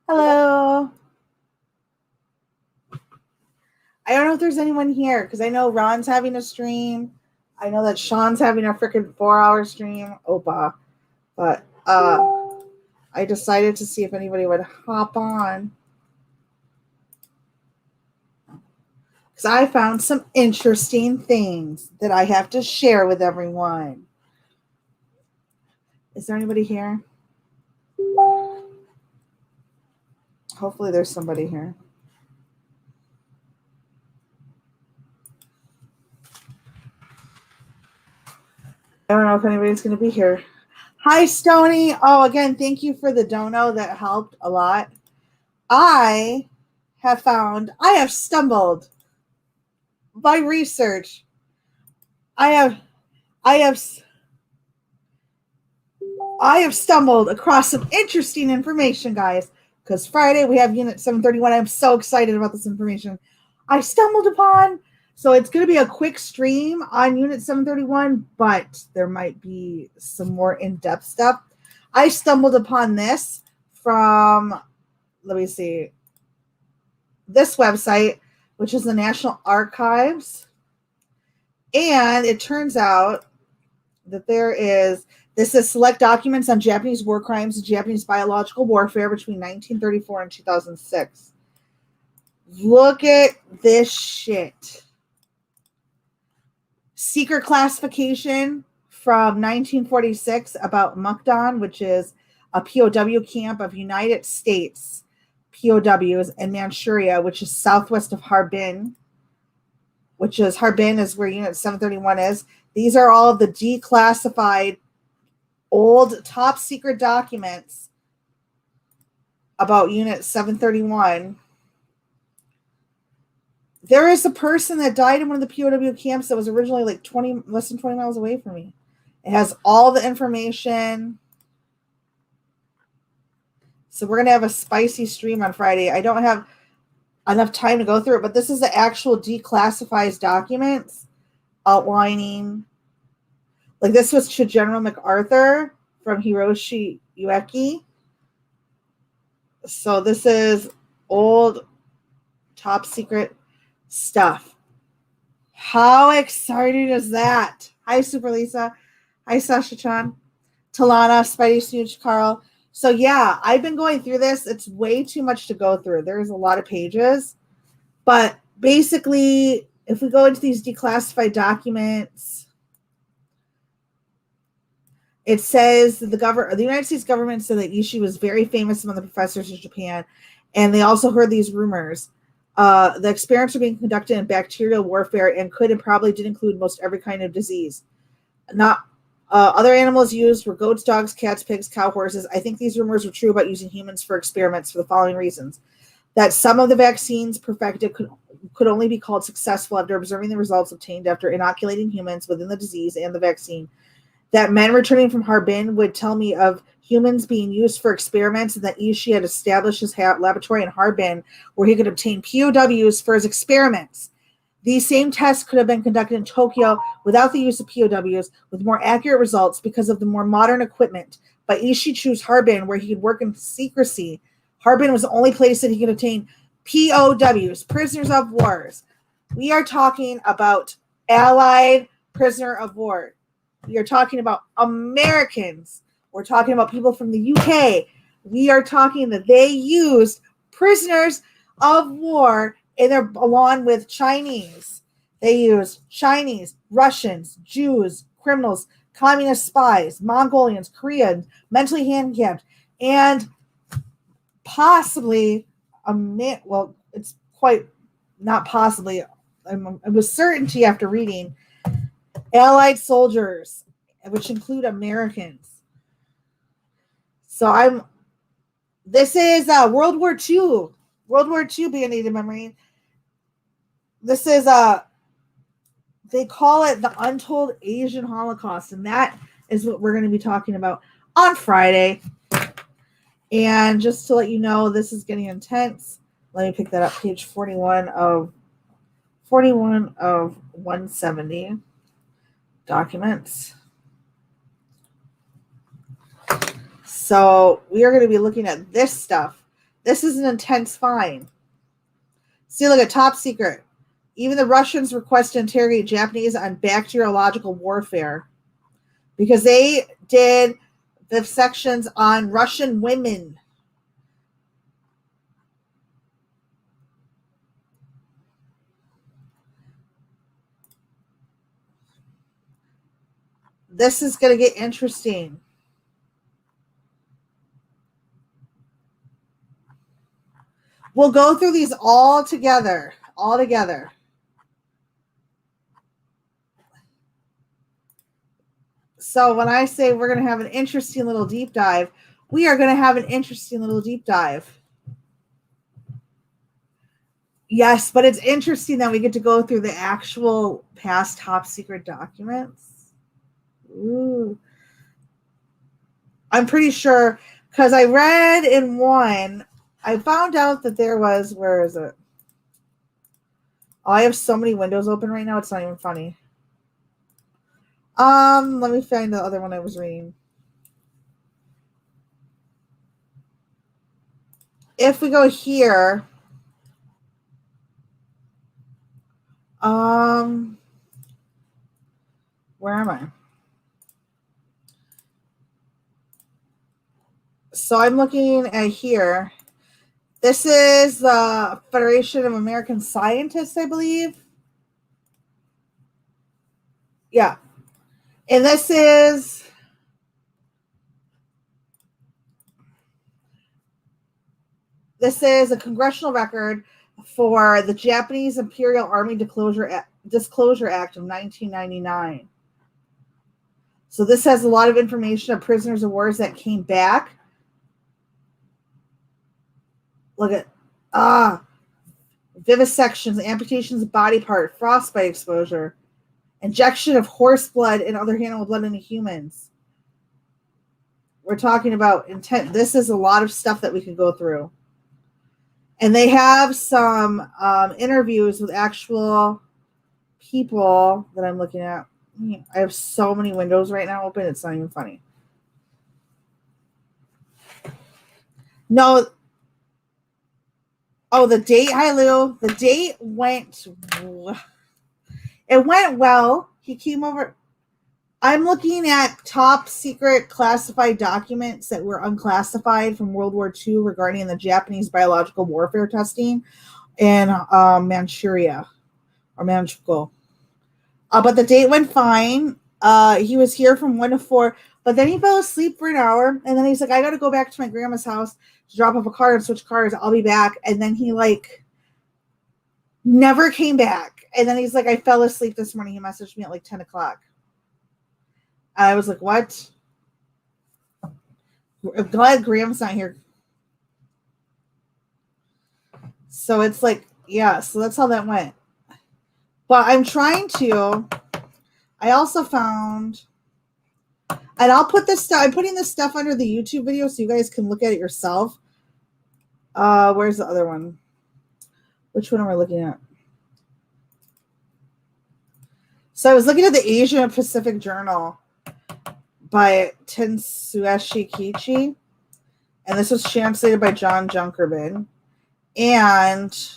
Hello. I don't know if there's anyone here because I know Ron's having a stream. I know that Sean's having a freaking 4-hour stream. Opa. But I decided to see if anybody would hop on. Because I found some interesting things that I have to share with everyone. Is there anybody here? Hopefully there's somebody here. I don't know if anybody's going to be here. Hi, Stony. Oh, again, thank you for the dono. That helped a lot. I have stumbled by research. I have stumbled across some interesting information, guys. Because Friday we have Unit 731. I'm so excited about this information I stumbled upon. So it's going to be a quick stream on Unit 731, but there might be some more in-depth stuff. I stumbled upon this from, let me see, this website, which is the National Archives. And it turns out that this is select documents on Japanese war crimes and Japanese biological warfare between 1934 and 2006. Look at this shit. Secret classification from 1946 about Mukden, which is a POW camp of United States POWs, and Manchuria, which is southwest of Harbin, Harbin is where Unit 731 is. These are all of the declassified old top secret documents about Unit 731. There is a person that died in one of the POW camps that was originally like less than 20 miles away from me. It has all the information. So we're going to have a spicy stream on Friday. I don't have enough time to go through it, but this is the actual declassified documents outlining, like this was to General MacArthur from Hiroshi Ueki. So this is old top secret stuff. How exciting is that? Hi, Super Lisa. Hi, Sasha-chan. Talana, Spidey Snooch, Carl. So yeah, I've been going through this. It's way too much to go through. There's a lot of pages. But basically, if we go into these declassified documents, it says that the United States government said that Ishii was very famous among the professors in Japan, and they also heard these rumors. The experiments are being conducted in bacterial warfare and could and probably did include most every kind of disease. Not other animals used were goats, dogs, cats, pigs, cow, horses. I think these rumors were true about using humans for experiments for the following reasons. That some of the vaccines perfected could only be called successful after observing the results obtained after inoculating humans within the disease and the vaccine. That men returning from Harbin would tell me of humans being used for experiments, and that Ishii had established his laboratory in Harbin where he could obtain POWs for his experiments. These same tests could have been conducted in Tokyo without the use of POWs with more accurate results because of the more modern equipment. But Ishii chose Harbin where he could work in secrecy. Harbin was the only place that he could obtain POWs, prisoners of wars. We are talking about Allied prisoner of war. We are talking about Americans. We're talking about people from the UK. We are talking that they used prisoners of war along with Chinese. They used Chinese, Russians, Jews, criminals, communist spies, Mongolians, Koreans, mentally handicapped, and possibly it's quite not possibly. It was certainty after reading Allied soldiers, which include Americans. So this is World War II Band-Aid memory. This is they call it the Untold Asian Holocaust, and that is what we're going to be talking about on Friday. And just to let you know, this is getting intense. Let me pick that up, page 41 of 170 documents. So we are going to be looking at this stuff. This is an intense find. See, look at top secret. Even the Russians request to interrogate Japanese on bacteriological warfare because they did the sections on Russian women. This is going to get interesting. We'll go through these all together. So when I say we're going to have an interesting little deep dive, we are going to have an interesting little deep dive. Yes, but it's interesting that we get to go through the actual past top secret documents. Ooh. I'm pretty sure, because I read in one, I found out that there was, where is it? Oh, I have so many windows open right now, it's not even funny. Let me find the other one I was reading. If we go here, where am I? So I'm looking at here. This is the Federation of American Scientists, I believe. Yeah. And this is a congressional record for the Japanese Imperial Army Disclosure Act of 1999. So this has a lot of information of prisoners of wars that came back. Look at vivisections, amputations of body part, frostbite exposure, injection of horse blood and other animal blood into humans. We're talking about intent. This is a lot of stuff that we can go through. And they have some interviews with actual people that I'm looking at. I have so many windows right now open, it's not even funny. No. Oh, the date, hi Lou. The date went well. He came over. I'm looking at top secret classified documents that were unclassified from World War II regarding the Japanese biological warfare testing in Manchuria or Manchukuo. But the date went fine. He was here from 1 to 4, but then he fell asleep for an hour, and then he's like, I got to go back to my grandma's house to drop off a car and switch cars. I'll be back. And then he never came back. And then he's like, I fell asleep this morning. He messaged me at 10 o'clock. I was like, what? I'm glad Graham's not here. So it's yeah, so that's how that went. But I'm trying to, I also found, and I'll put this stuff, I'm putting this stuff under the YouTube video so you guys can look at it yourself. Where's the other one? Which one am I looking at? So I was looking at the Asian and Pacific Journal by Tetsuya Kichi, and this was translated by John Junkerman. And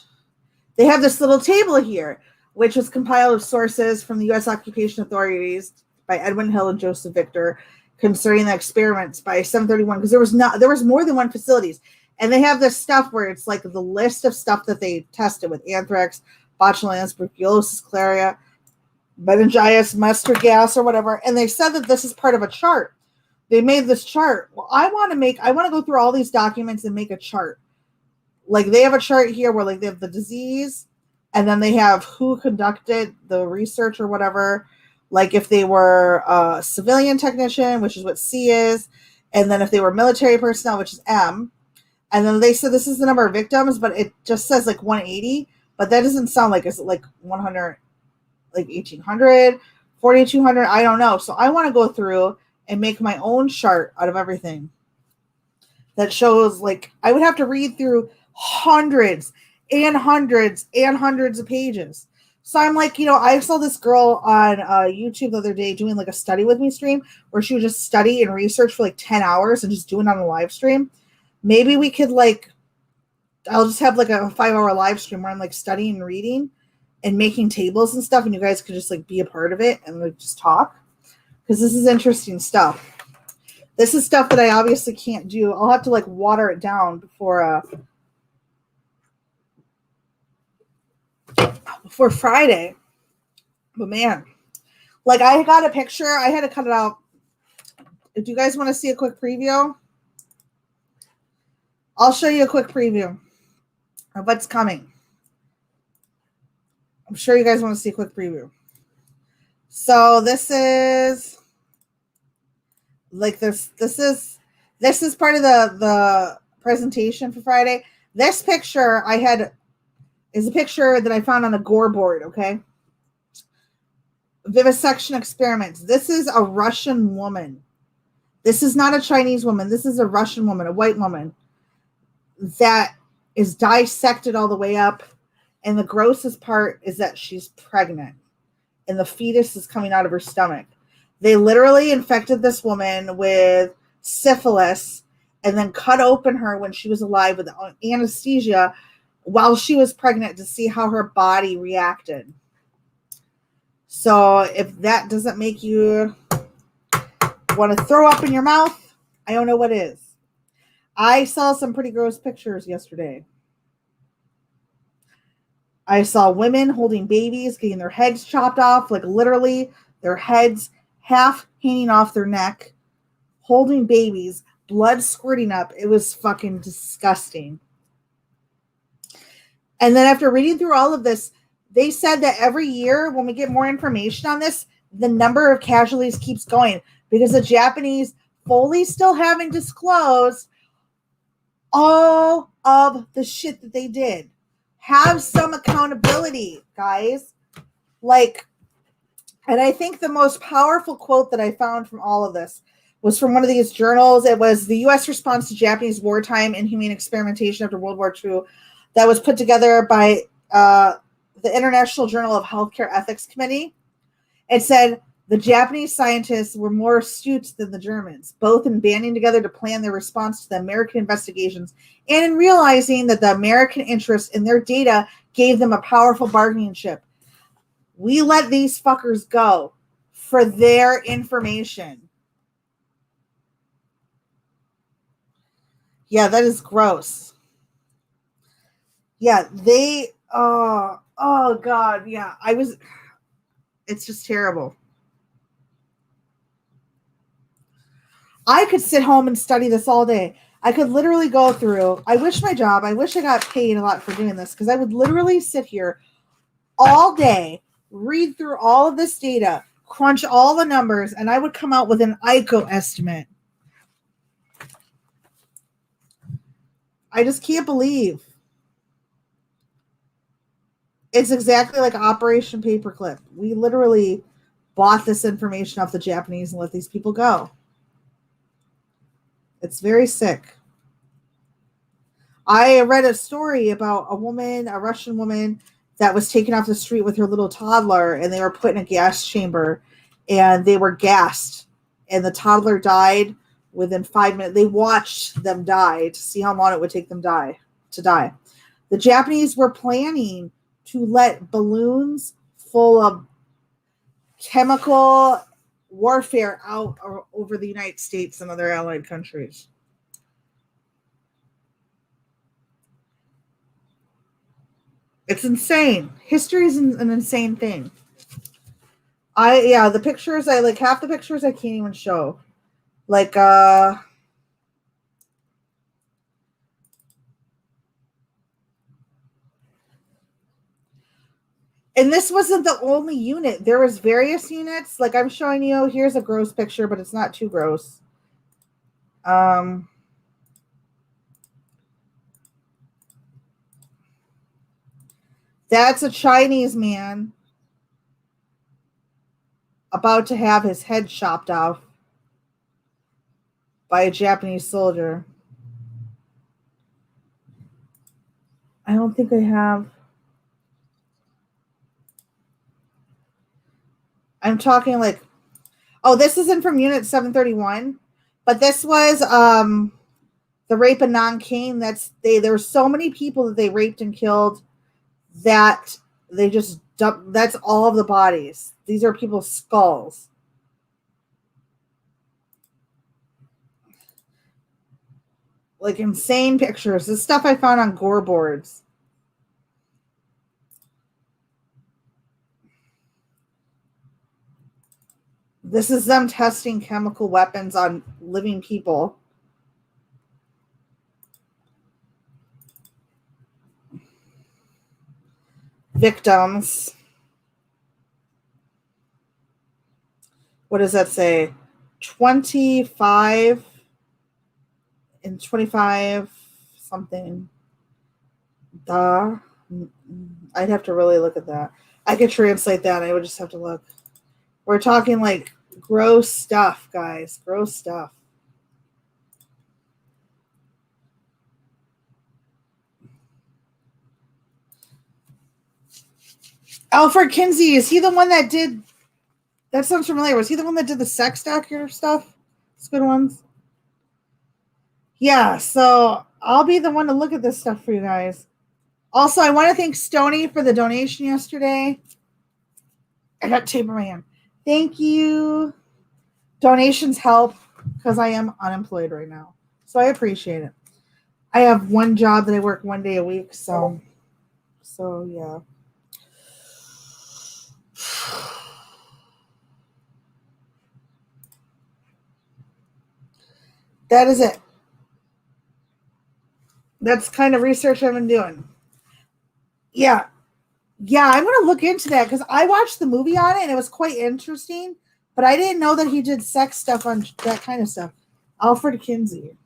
they have this little table here, which was compiled of sources from the U.S. occupation authorities by Edwin Hill and Joseph Victor concerning the experiments by 731, because there was more than one facilities. And they have this stuff where it's the list of stuff that they tested with anthrax, botulinum, tuberculosis, malaria, meningitis, mustard gas, or whatever. And they said that this is part of a chart. They made this chart. Well, I want to go through all these documents and make a chart. They have a chart here where they have the disease, and then they have who conducted the research or whatever. If they were a civilian technician, which is what C is, and then if they were military personnel, which is M. And then they said this is the number of victims, but it just says 180, but that doesn't sound like it's 100, 1800, 4200, I don't know. So I want to go through and make my own chart out of everything that shows I would have to read through hundreds and hundreds and hundreds of pages. So I'm I saw this girl on YouTube the other day doing a study with me stream where she would just study and research for 10 hours and just do it on a live stream. Maybe we could I'll just have like a 5-hour live stream where I'm like studying and reading and making tables and stuff, and you guys could just like be a part of it and like just talk, because this is interesting stuff. This is stuff that I obviously can't do. I'll have to like water it down before Friday. But man, like I got a picture. I had to cut it out. Do you guys want to see a quick preview? I'll show you a quick preview of what's coming. I'm sure you guys want to see a quick preview. So this is like this is part of the presentation for Friday. This picture I had is a picture that I found on a Gore board, okay? Vivisection experiments. This is a Russian woman. This is not a Chinese woman. This is a Russian woman, a white woman that is dissected all the way up. And the grossest part is that she's pregnant and the fetus is coming out of her stomach. They literally infected this woman with syphilis and then cut open her when she was alive with anesthesia while she was pregnant to see how her body reacted. So if that doesn't make you want to throw up in your mouth, I don't know what is. I saw some pretty gross pictures yesterday. I saw women holding babies, getting their heads chopped off, like literally their heads half hanging off their neck, holding babies, blood squirting up. It was fucking disgusting. And then after reading through all of this, they said that every year when we get more information on this, the number of casualties keeps going because the Japanese fully still haven't disclosed all of the shit that they did. Have some accountability, guys. Like, and I think the most powerful quote that I found from all of this was from one of these journals. It was the U.S. response to Japanese wartime inhumane experimentation after World War II that was put together by the International Journal of Healthcare Ethics Committee. It said the Japanese scientists were more astute than the Germans, both in banding together to plan their response to the American investigations and in realizing that the American interest in their data gave them a powerful bargaining chip. We let these fuckers go for their information. Yeah, that is gross. Yeah, they, oh God, yeah, it's just terrible. I could sit home and study this all day. I could literally go through, I wish I got paid a lot for doing this, because I would literally sit here all day, read through all of this data, crunch all the numbers, and I would come out with an ICO estimate. I just can't believe. It's exactly like Operation Paperclip. We literally bought this information off the Japanese and let these people go. It's very sick. I read a story about a Russian woman that was taken off the street with her little toddler, and they were put in a gas chamber and they were gassed, and the toddler died within 5 minutes. They watched them die to see how long it would take them to die. The Japanese were planning to let balloons full of chemical warfare out over the United States and other allied countries. It's insane. History is an insane thing. The pictures, I like half the pictures I can't even show. Like, and this wasn't the only unit. There was various units. Like I'm showing you, here's a gross picture, but it's not too gross. That's a Chinese man about to have his head chopped off by a Japanese soldier. I don't think I have. I'm talking like, oh, this isn't from Unit 731, but this was The rape of Nanking, there were so many people that they raped and killed that they just dumped. That's all of the bodies. These are people's skulls. Like insane pictures. This stuff I found on gore boards. This is them testing chemical weapons on living people. Victims. What does that say? 25 and 25 something. I'd have to really look at that. I could translate that. I would just have to look. We're talking like gross stuff, guys. Gross stuff. Alfred Kinsey, is he the one that did? That sounds familiar. Was he the one that did the sex doctor stuff? It's good ones. Yeah, so I'll be the one to look at this stuff for you guys. Also, I want to thank Stony for the donation yesterday. I got tape in my hand. Thank you. Donations help because I am unemployed right now. So I appreciate it. I have one job that I work one day a week. So yeah. That is it. That's kind of research I've been doing. Yeah. Yeah, I'm going to look into that because I watched the movie on it and it was quite interesting, but I didn't know that he did sex stuff on that kind of stuff. Alfred Kinsey.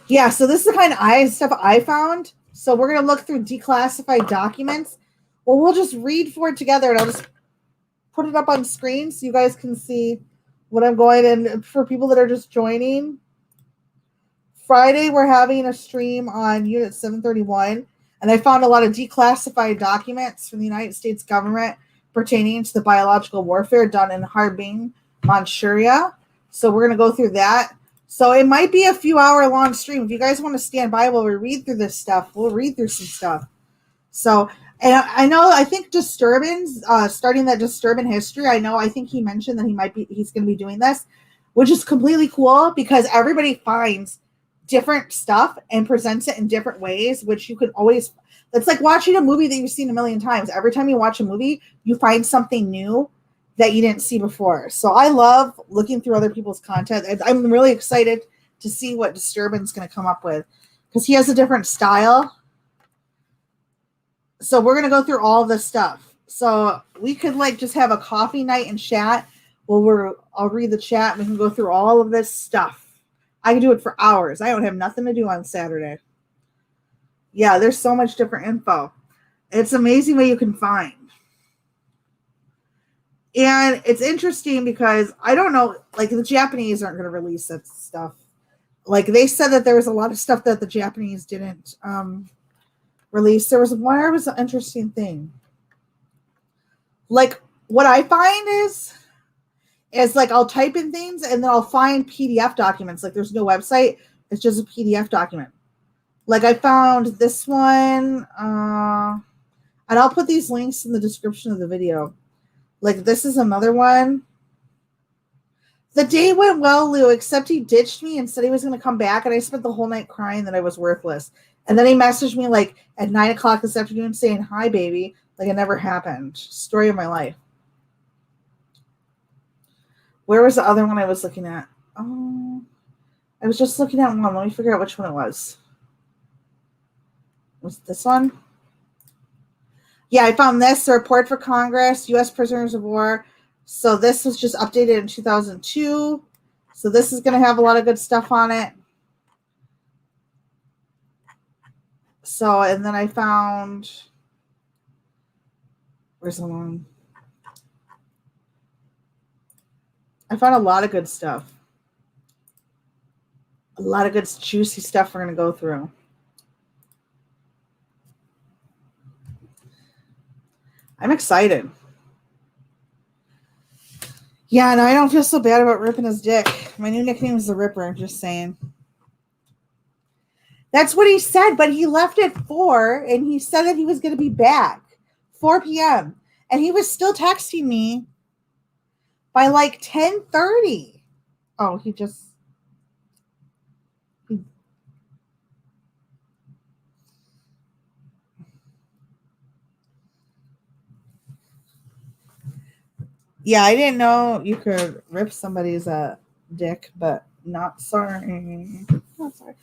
Yeah, so this is the kind of stuff I found. So we're going to look through declassified documents. Well, we'll just read for it together and I'll just put it up on screen so you guys can see what I'm going. And for people that are just joining, Friday we're having a stream on Unit 731, and I found a lot of declassified documents from the United States government pertaining to the biological warfare done in Harbin, Manchuria. So we're going to go through that. So it might be a few hour long stream. If you guys want to stand by while we read through this stuff, we'll read through some stuff. So, and I think Disturbance, starting that Disturbance history, I think he mentioned that he's going to be doing this, which is completely cool because everybody finds different stuff and presents it in different ways, which you can always, it's like watching a movie that you've seen a million times. Every time you watch a movie, you find something new that you didn't see before. So I love looking through other people's content. I'm really excited to see what Disturbance is going to come up with because he has a different style. So we're going to go through all this stuff. So we could like just have a coffee night and chat. Well, I'll read the chat and we can go through all of this stuff. I can do it for hours. I don't have nothing to do on Saturday. Yeah, there's so much different info. It's amazing what you can find. And it's interesting because I don't know, like the Japanese aren't going to release that stuff. Like they said that there was a lot of stuff that the Japanese didn't release. There was an interesting thing. Like what I find is like I'll type in things and then I'll find PDF documents. Like there's no website. It's just a PDF document. Like I found this one, and I'll put these links in the description of the video. Like this is another one. The day went well, Lou, except he ditched me and said he was going to come back, and I spent the whole night crying that I was worthless. And then he messaged me like at 9:00 this afternoon saying, "Hi, baby," like it never happened. Story of my life. Where was the other one I was looking at? Oh, I was just looking at one. Let me figure out which one it was. Was it this one? Yeah, I found this, the report for Congress, U.S. prisoners of war. So this was just updated in 2002. So this is going to have a lot of good stuff on it. So, and then I found, where's the one? I found a lot of good stuff. A lot of good, juicy stuff we're going to go through. I'm excited. Yeah, no, I don't feel so bad about ripping his dick. My new nickname is the Ripper, just saying. That's what he said, but he left at 4 and he said that he was going to be back 4 p.m. And he was still texting me by like 10:30. Oh, he just yeah, I didn't know you could rip somebody's dick, but not sorry. Not sorry.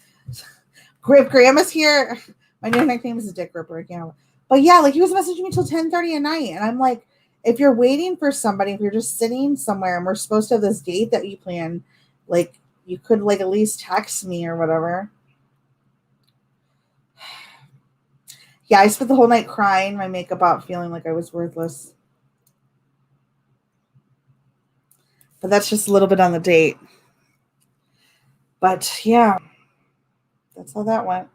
If Grandma's here, my new nickname is a Dick Ripper again. But yeah, like he was messaging me till 10:30 at night, and I'm like, if you're waiting for somebody, if you're just sitting somewhere, and we're supposed to have this date that you plan, like you could like at least text me or whatever. Yeah, I spent the whole night crying my makeup out, feeling like I was worthless. But that's just a little bit on the date. But yeah, that's how that went.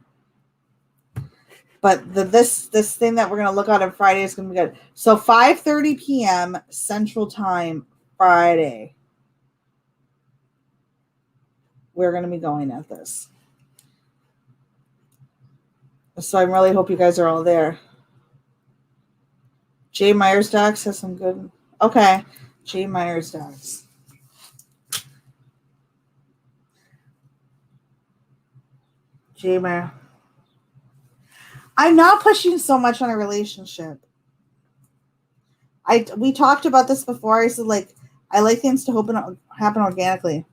But this thing that we're gonna look at on Friday is gonna be good. So 5:30 p.m. Central Time Friday. We're gonna be going at this. So I really hope you guys are all there. Jay Myers Docs has some good. Okay, Jay Myers Docs. Jay Myers. I'm not pushing so much on a relationship. We talked about this before. I said like I like things to happen organically.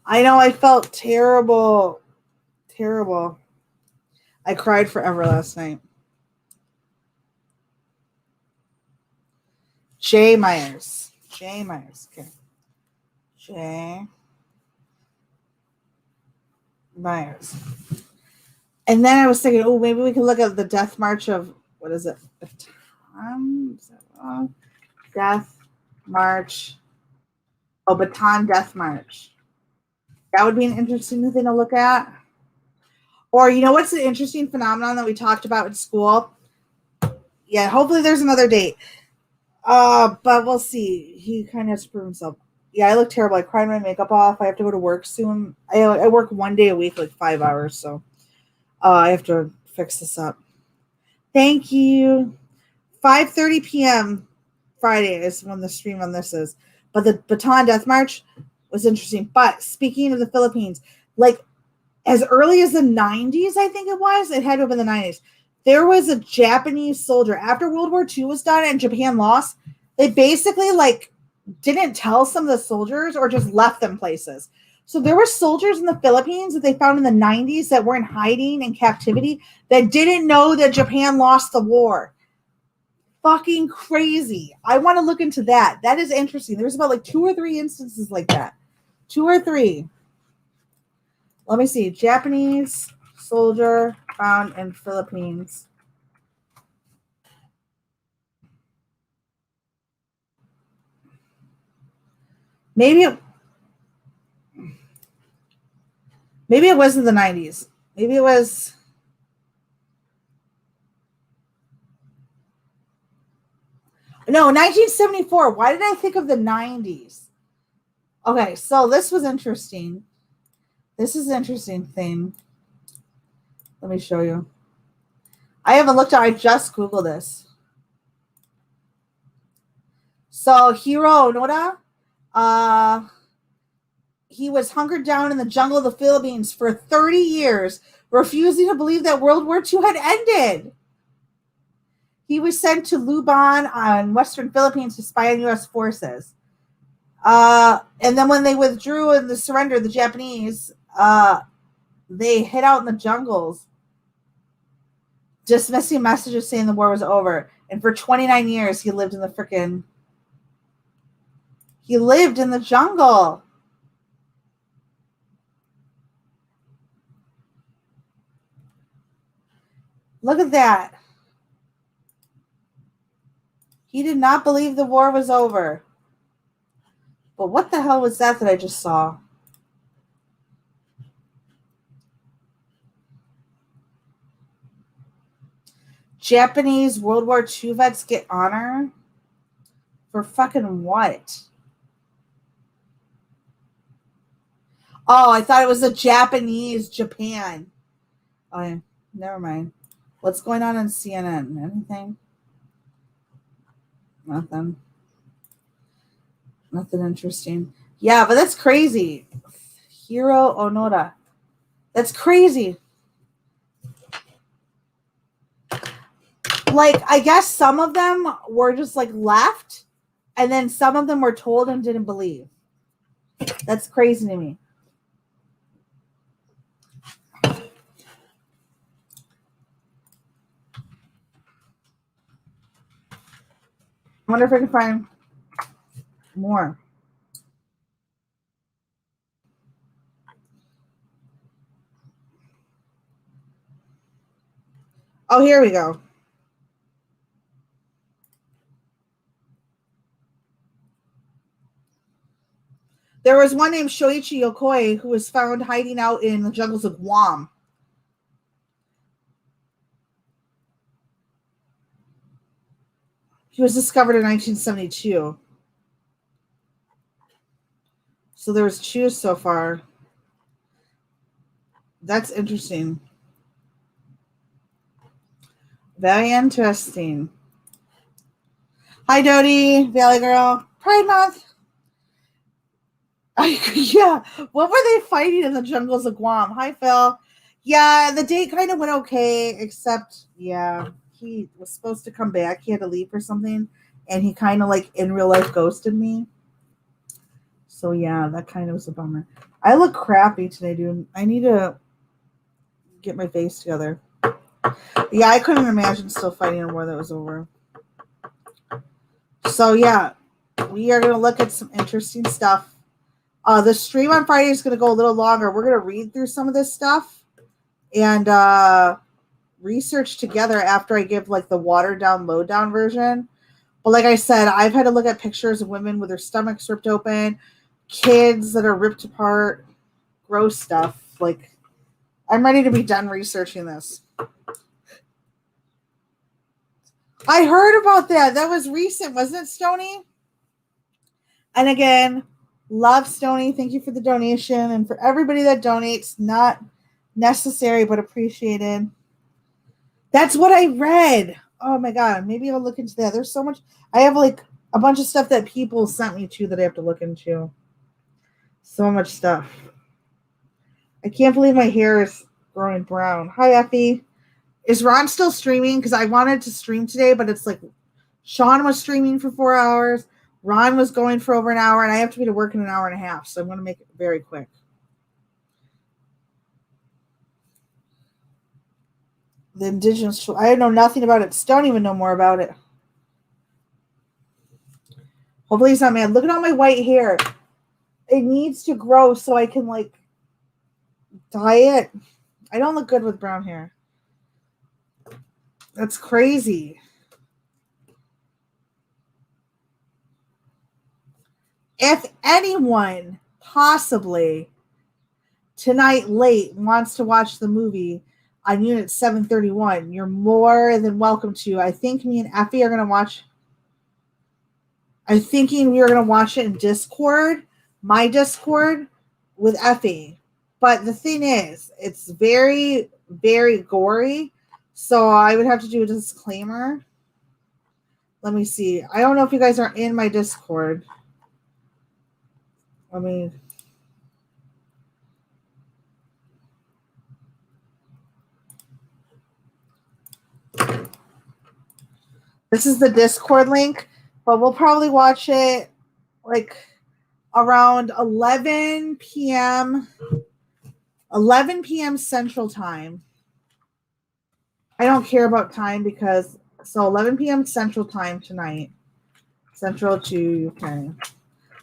I know I felt terrible. Terrible. I cried forever last night. Jay Myers. Jay Myers. Okay. Jay Myers. And then I was thinking, oh, maybe we can look at the death march of, what is it? Death March. Oh, Bataan Death March. That would be an interesting thing to look at. Or, you know what's an interesting phenomenon that we talked about in school? Yeah, hopefully there's another date. But we'll see. He kind of has to prove himself. Yeah, I look terrible. I cried my makeup off. I have to go to work soon. I work 1 day a week, like 5 hours. So I have to fix this up. Thank you. 5:30 p.m. Friday is when the stream on this is. But the Bataan Death March was interesting. But speaking of the Philippines, like as early as the 90s, I think it had to have been the 90s. There was a Japanese soldier after World War II was done and Japan lost. They basically like didn't tell some of the soldiers or just left them places. So there were soldiers in the Philippines that they found in the 90s that were in hiding in captivity that didn't know that Japan lost the war. Fucking crazy. I want to look into that. That is interesting. There's about like 2 or 3 instances like that. 2 or 3. Let me see. Japanese soldier found in Philippines. Maybe it was in the 90s. Maybe it was. No, 1974. Why did I think of the 90s? Okay, so this was interesting. This is an interesting thing. Let me show you. I haven't looked at I just Googled this. So Hiro Onoda, he was hunkered down in the jungle of the Philippines for 30 years, refusing to believe that World War II had ended. He was sent to Lubon on Western Philippines to spy on U.S. forces. And then when they withdrew and the surrender, the Japanese, they hid out in the jungles, dismissing messages saying the war was over. And for 29 years, he lived in the jungle. Look at that. He did not believe the war was over. But what the hell was that I just saw? Japanese World War II vets get honor For fucking what? Oh, I thought it was a Japanese Japan. Oh, yeah. Never mind. What's going on CNN? Anything? Nothing. Nothing interesting. Yeah, but that's crazy. Hiro Onoda. That's crazy. Like, I guess some of them were just like left, and then some of them were told and didn't believe. That's crazy to me. I wonder if I can find more. Oh, here we go. There was one named Shoichi Yokoi who was found hiding out in the jungles of Guam. He was discovered in 1972. So there was two so far. That's interesting. Very interesting. Hi, Dodie, Valley Girl. Pride Month. Yeah. What were they fighting in the jungles of Guam? Hi, Phil. Yeah, the date kind of went okay, except, yeah, he was supposed to come back. He had to leave for something, and he kind of, like, in real life ghosted me. So, yeah, that kind of was a bummer. I look crappy today, dude. I need to get my face together. Yeah, I couldn't imagine still fighting a war that was over. So, yeah, we are going to look at some interesting stuff. The stream on Friday is going to go a little longer. We're going to read through some of this stuff and research together after I give like the watered down, low down version. But like I said, I've had to look at pictures of women with their stomachs ripped open, kids that are ripped apart, gross stuff. Like, I'm ready to be done researching this. I heard about that. That was recent, wasn't it, Stony? And again, love Stony. Thank you for the donation. And for everybody that donates, not necessary, but appreciated. That's what I read. Oh my God. Maybe I'll look into that. There's so much. I have like a bunch of stuff that people sent me to that I have to look into. So much stuff. I can't believe my hair is growing brown. Hi, Effie. Is Ron still streaming? Because I wanted to stream today, but it's like Sean was streaming for 4 hours. Ron was going for over an hour, and I have to be to work in an hour and a half. So I'm going to make it very quick. The indigenous, I know nothing about it. Don't even know more about it. Hopefully he's not mad. Look at all my white hair. It needs to grow so I can like dye it. I don't look good with brown hair. That's crazy. If anyone possibly tonight late wants to watch the movie on Unit 731, you're more than welcome to. I think me and Effie are going to watch. I'm thinking we are going to watch it in Discord, my Discord, with Effie. But the thing is, it's very, very gory. So I would have to do a disclaimer. Let me see. I don't know if you guys are in my Discord. Let me. This is the Discord link, but we'll probably watch it like around 11 p.m. 11 p.m. Central Time. I don't care about time because 11 p.m. Central Time tonight, Central to UK,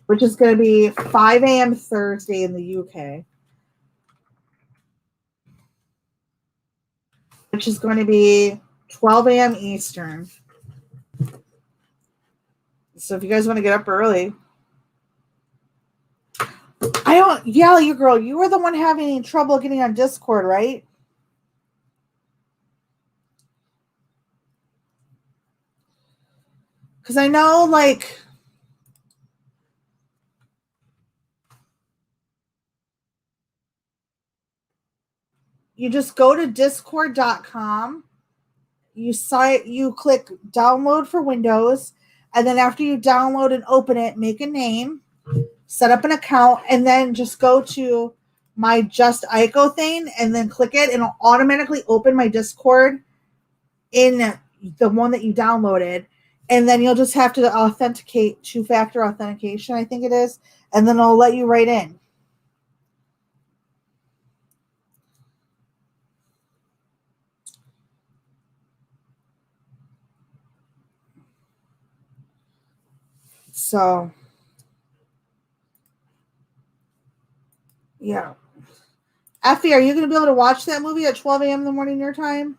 which is going to be 5 a.m. Thursday in the UK, which is going to be 12 a.m. Eastern. So if you guys want to get up early, I don't yell you, girl. You were the one having trouble getting on Discord, right? Because I know, like, you just go to discord.com. You click download for Windows, and then after you download and open it, make a name, set up an account, and then just go to my Just Ico thing and then click it, and it'll automatically open my Discord in the one that you downloaded. And then you'll just have to authenticate, 2-factor authentication, I think it is, and then it'll let you right in. So, yeah. Effie, are you going to be able to watch that movie at 12 a.m. in the morning your time?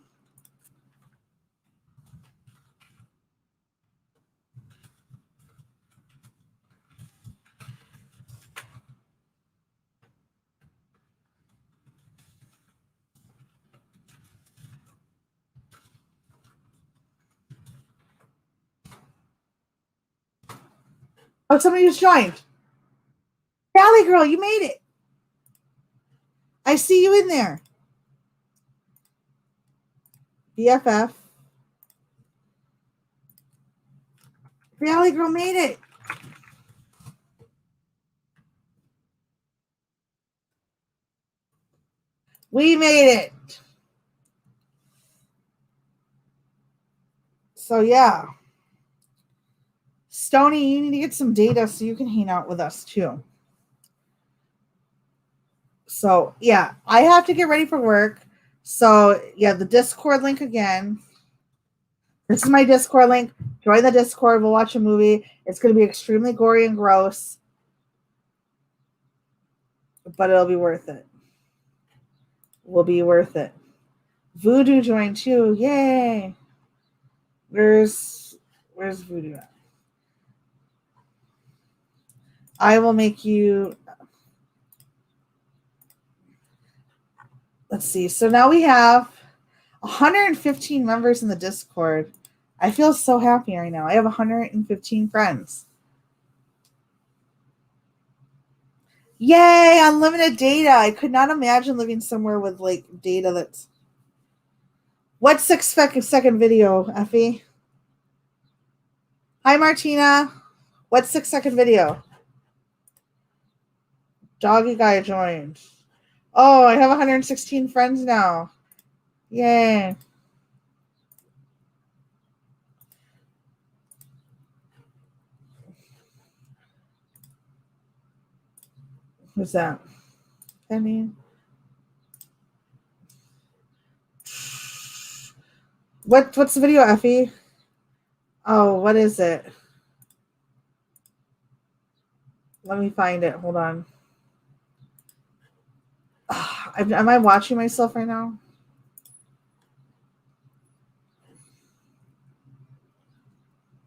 Oh, somebody just joined. Valley Girl, you made it. I see you in there. BFF. Valley Girl made it. We made it. So, yeah. Stony, you need to get some data so you can hang out with us, too. So, yeah, I have to get ready for work. So, yeah, the Discord link again. This is my Discord link. Join the Discord. We'll watch a movie. It's going to be extremely gory and gross, but it'll be worth it. Will be worth it. Voodoo joined too. Yay. Where's Voodoo at? I will make you. Let's see. So now we have 115 members in the Discord. I feel so happy right now. I have 115 friends. Yay, unlimited data. I could not imagine living somewhere with like data that's. What 6-second video, Effie? Hi, Martina. What 6-second video? Doggy guy joined. Oh, I have 116 friends now. Yay. Who's that? Penny. What's the video, Effie? Oh, what is it? Let me find it. Hold on. Am I watching myself right now?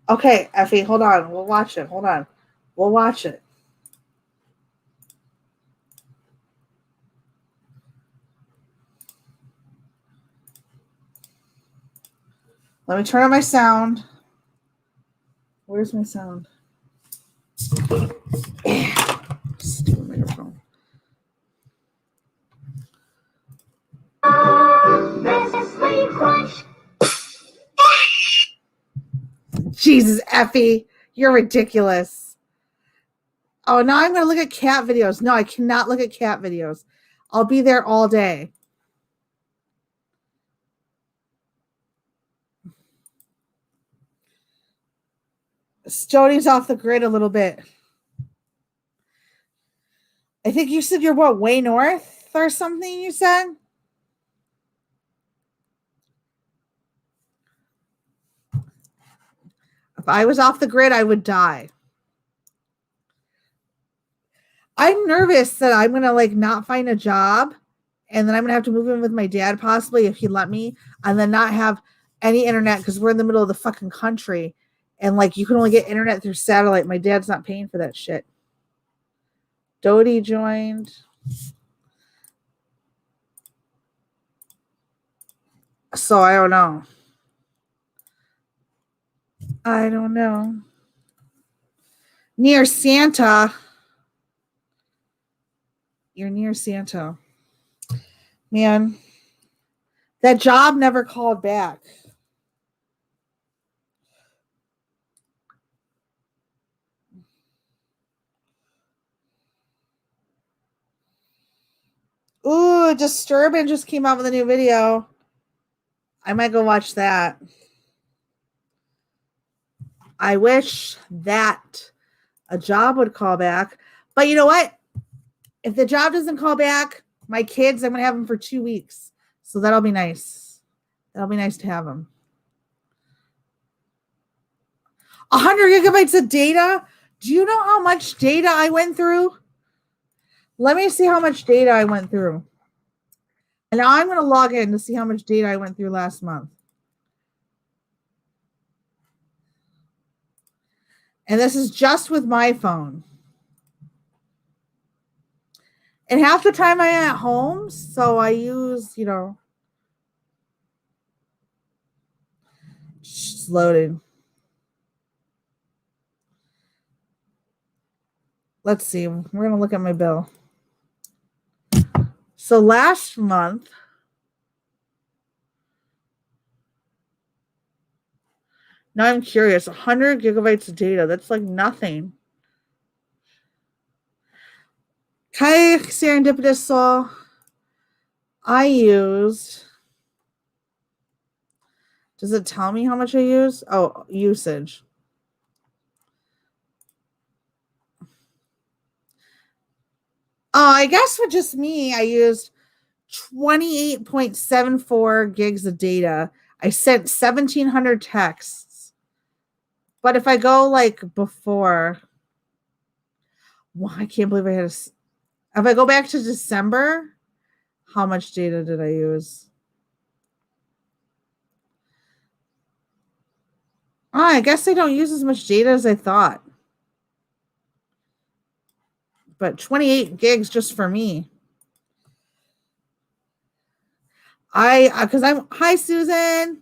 Okay, Effie, hold on. We'll watch it. Hold on. We'll watch it. Let me turn on my sound. Where's my sound? Stupid microphone. Jesus, Effie, you're ridiculous. Oh, now I'm going to look at cat videos. No, I cannot look at cat videos. I'll be there all day. Stoney's off the grid a little bit. I think you said you're what, way north or something, you said? If I was off the grid, I would die. I'm nervous that I'm going to like not find a job and then I'm going to have to move in with my dad possibly if he let me and then not have any internet because we're in the middle of the fucking country and like you can only get internet through satellite. My dad's not paying for that shit. Dodie joined. So I don't know. I don't know. Near Santa. You're near Santa. Man, That job never called back. Ooh, Disturbing just came out with a new video. I might go watch that. I wish that a job would call back. But you know what? If the job doesn't call back, my kids, I'm going to have them for 2 weeks. So that'll be nice. That'll be nice to have them. 100 gigabytes of data? Do you know how much data I went through? Let me see how much data I went through. And now I'm going to log in to see how much data I went through last month. And this is just with my phone. And half the time I'm at home, so I use, it's loading. Let's see. We're going to look at my bill. So last month, now I'm curious, 100 gigabytes of data. That's like nothing. Kayak Serendipitous Soul, I used, does it tell me how much I use? Oh, usage. Oh, I guess with just me, I used 28.74 gigs of data. I sent 1,700 texts. But if I go like before, well, I can't believe I had if I go back to December, how much data did I use? Oh, I guess I don't use as much data as I thought. But 28 gigs just for me. Hi, Susan.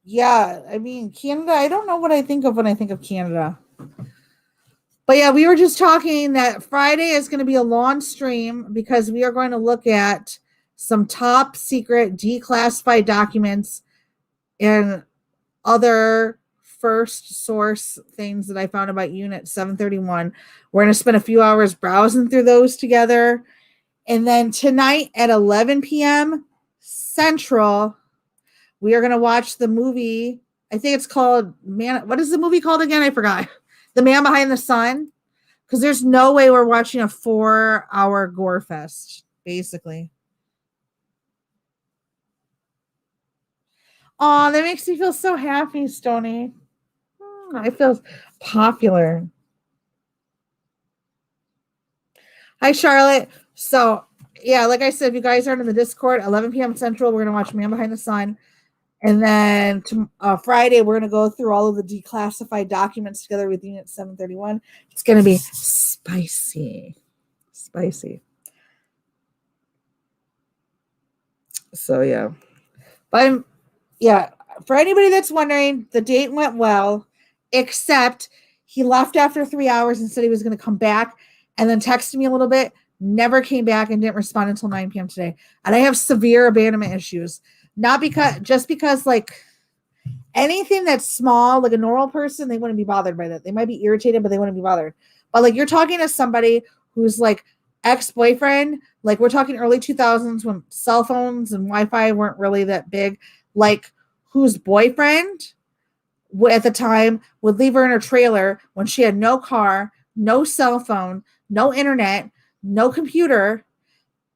Yeah, I mean, Canada, I don't know what I think of when I think of Canada. But yeah, we were just talking that Friday is going to be a long stream because we are going to look at some top secret declassified documents and other first source things that I found about Unit 731. We're going to spend a few hours browsing through those together. And then tonight at 11 p.m. Central, we are going to watch the movie. I think it's called what is the movie called again? I forgot. The Man Behind the Sun. Because there's no way we're watching a 4-hour gore fest, basically. Oh, that makes me feel so happy, Stony. I feel popular. Hi, Charlotte. So, yeah, like I said, if you guys aren't in the Discord, 11 p.m. Central, we're going to watch Man Behind the Sun. And then Friday, we're going to go through all of the declassified documents together with Unit 731. It's going to be spicy. Spicy. So, yeah. But for anybody that's wondering, the date went well, except he left after 3 hours and said he was going to come back and then texted me a little bit, never came back and didn't respond until 9 p.m. today. And I have severe abandonment issues. Not because like anything that's small, like a normal person, they wouldn't be bothered by that. They might be irritated, but they wouldn't be bothered. But like you're talking to somebody who's like ex-boyfriend, like we're talking early 2000s when cell phones and Wi-Fi weren't really that big, like whose boyfriend at the time would leave her in her trailer when she had no car, no cell phone, no internet, no computer,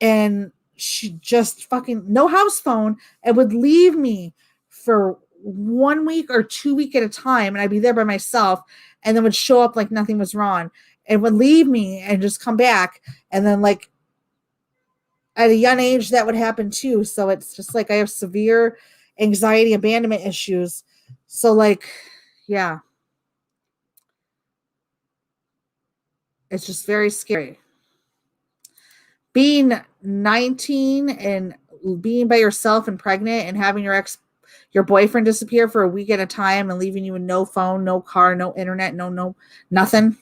and she just fucking no house phone, and would leave me for 1 week or 2 weeks at a time, and I'd be there by myself, and then would show up like nothing was wrong, and would leave me and just come back, and then like at a young age that would happen too. So it's just like I have severe anxiety, abandonment issues. So like, yeah, it's just very scary. Being 19 and being by yourself and pregnant and having your boyfriend disappear for a week at a time and leaving you with no phone, no car, no internet, no nothing.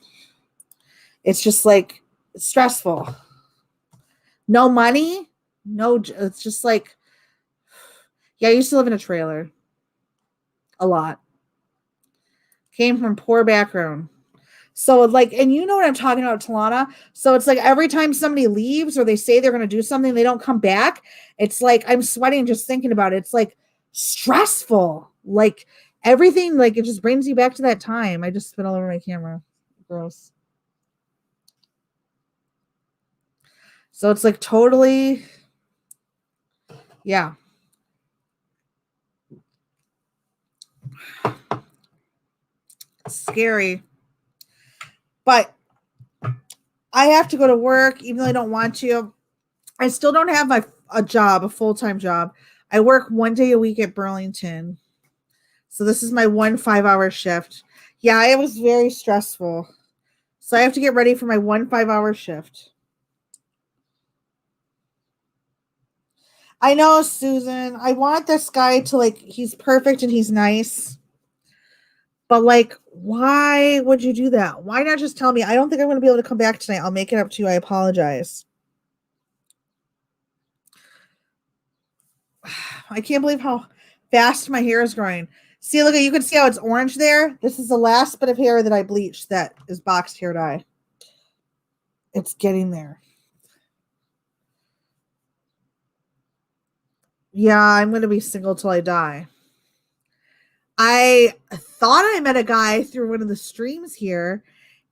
It's just like it's stressful. No money. No, it's just like, yeah, I used to live in a trailer a lot. Came from poor background. So like, and you know what I'm talking about, Talana. So it's like every time somebody leaves or they say they're going to do something, they don't come back. It's like I'm sweating just thinking about it. It's like stressful. Like everything, like it just brings you back to that time. I just spit all over my camera. Gross. So it's like totally, yeah. It's scary. But I have to go to work, even though I don't want to. I still don't have a job, a full-time job. I work 1 day a week at Burlington. So this is my 1 5-hour shift. Yeah, it was very stressful. So I have to get ready for my 1 5-hour shift. I know, Susan. I want this guy to like, he's perfect and he's nice. But like, why would you do that? Why not just tell me, I don't think I'm going to be able to come back tonight. I'll make it up to you. I apologize. I can't believe how fast my hair is growing. See, look, you can see how it's orange there. This is the last bit of hair that I bleached that is boxed hair dye. It's getting there. Yeah, I'm going to be single till I die. I thought I met a guy through one of the streams here,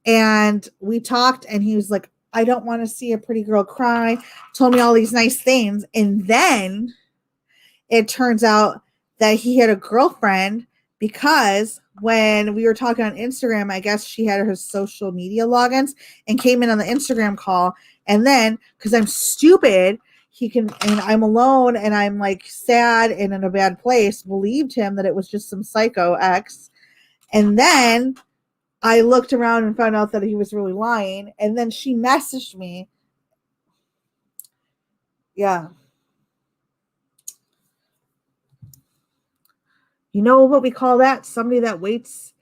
and we talked, and he was like, I don't want to see a pretty girl cry, told me all these nice things. And then it turns out that he had a girlfriend because when we were talking on Instagram, I guess she had her social media logins and came in on the Instagram call. And then, because I'm stupid, he can, and I'm alone and I'm like sad and in a bad place, believed him that it was just some psycho ex. And then I looked around and found out that he was really lying. And then she messaged me. Yeah. You know what we call that? Somebody that waits,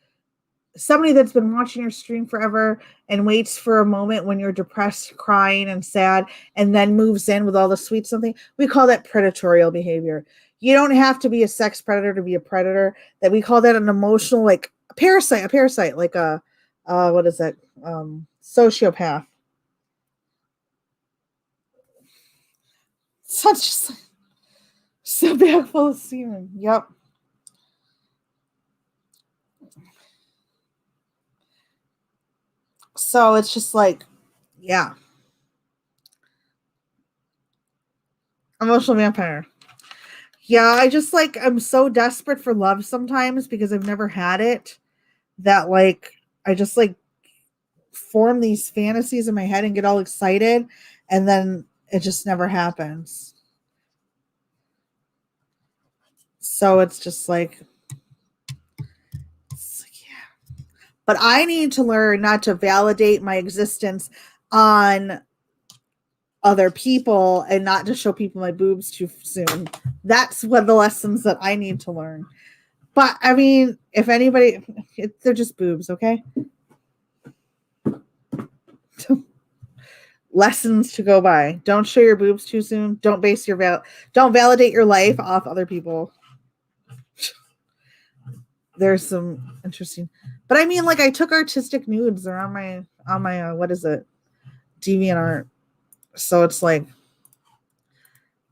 somebody that's been watching your stream forever and waits for a moment when you're depressed, crying, and sad, and then moves in with all the sweet something. We call that predatorial behavior. You don't have to be a sex predator to be a predator. That we call that an emotional, like a parasite, like a what is that? Sociopath. Such so bag full of semen. Yep. So it's just like, yeah. Emotional vampire. Yeah, I just like, I'm so desperate for love sometimes because I've never had it that like I just like form these fantasies in my head and get all excited and then it just never happens. So it's just like, yeah. But I need to learn not to validate my existence on other people and not to show people my boobs too soon. That's what the lessons that I need to learn. But I mean, if anybody, they're just boobs, okay? Lessons to go by. Don't show your boobs too soon. Don't base your don't validate your life off other people. There's some interesting, but I mean, like I took artistic nudes. They're on my what is it, DeviantArt. So it's like,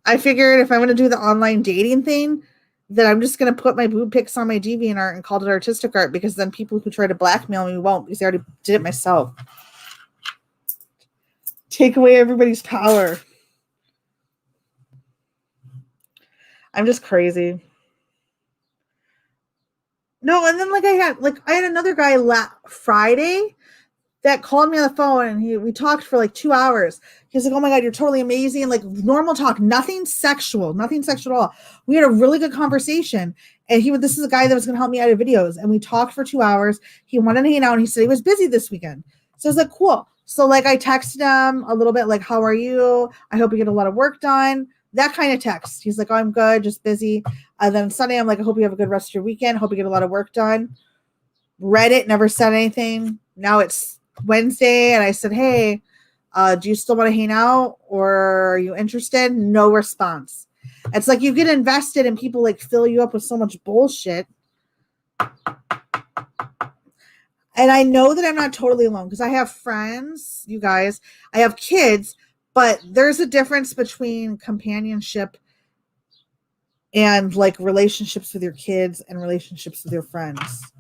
I figured if I'm going to do the online dating thing, that I'm just going to put my boob pics on my DeviantArt and call it artistic art, because then people who try to blackmail me won't, because I already did it myself. Take away everybody's power. I'm just crazy. No, and then I had another guy Friday that called me on the phone, and we talked for like 2 hours. He's like, "Oh my God, you're totally amazing." Like normal talk, nothing sexual at all. We had a really good conversation, and this is a guy that was going to help me edit videos, and we talked for 2 hours. He wanted to hang out, and he said he was busy this weekend. So I was like, cool. So like I texted him a little bit, like, "How are you? I hope you get a lot of work done." That kind of text. He's like, "Oh, I'm good, just busy." Then Sunday, I'm like, "I hope you have a good rest of your weekend. Hope you get a lot of work done." Read it, never said anything. Now it's Wednesday, and I said, "Hey, Do you still want to hang out, or are you interested? No response. It's like you get invested and people like fill you up with so much bullshit. And I know that I'm not totally alone because I have friends, you guys, I have kids, but there's a difference between companionship and like relationships with your kids and relationships with your friends.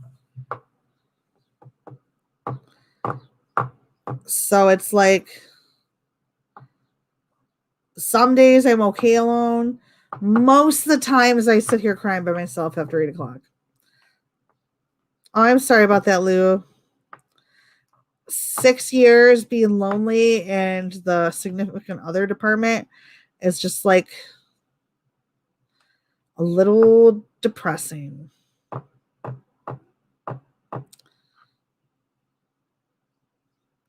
So it's like some days I'm okay alone. Most of the times I sit here crying by myself after 8:00. Oh, I'm sorry about that, Lou. 6 years being lonely and the significant other department is just like a little depressing.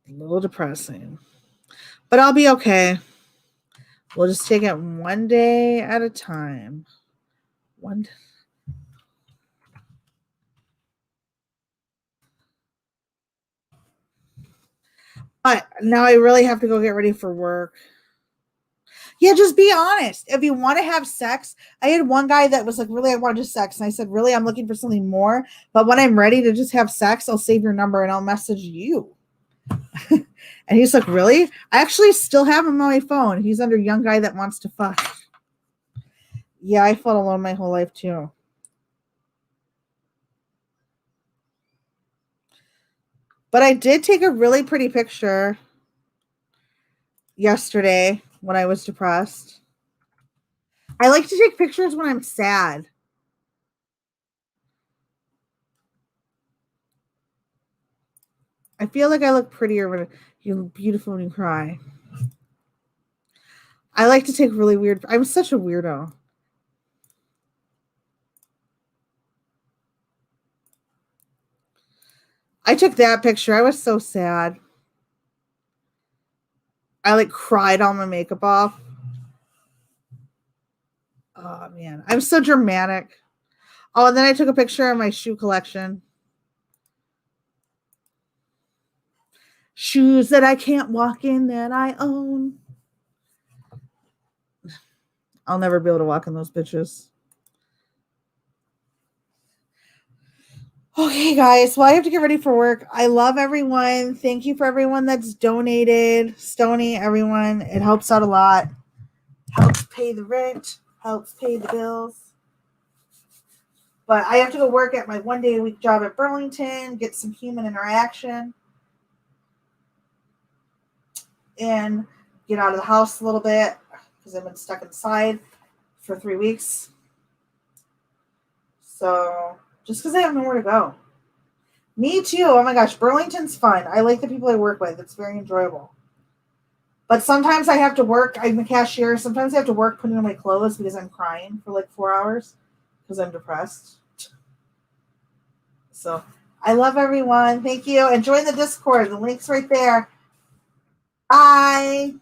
A little depressing. But I'll be okay. We'll just take it one day at a time. But now I really have to go get ready for work. Yeah, just be honest. If you want to have sex, I had one guy that was like, really, I want to sex. And I said, really, I'm looking for something more. But when I'm ready to just have sex, I'll save your number and I'll message you. And he's like, really? I actually still have him on my phone. He's under young guy that wants to fuck. Yeah, I felt alone my whole life too. But I did take a really pretty picture yesterday when I was depressed. I like to take pictures when I'm sad. I feel like I look prettier when you look beautiful when you cry. I like to take really weird. I'm such a weirdo. I took that picture. I was so sad. I like cried all my makeup off. Oh man, I'm so dramatic. Oh, and then I took a picture of my shoe collection. Shoes that I can't walk in that I own. I'll never be able to walk in those bitches. Okay, guys. Well, I have to get ready for work. I love everyone. Thank you for everyone that's donated. Stony, everyone. It helps out a lot. Helps pay the rent. Helps pay the bills. But I have to go work at my 1 day a week job at Burlington, get some human interaction, and get out of the house a little bit because I've been stuck inside for 3 weeks. So just because I have nowhere to go. Me too. Oh my gosh, Burlington's fun. I like the people I work with. It's very enjoyable. But sometimes I have to work. I'm a cashier. Sometimes I have to work putting on my clothes because I'm crying for like 4 hours because I'm depressed. So I love everyone. Thank you. And join the Discord. The link's right there. Bye.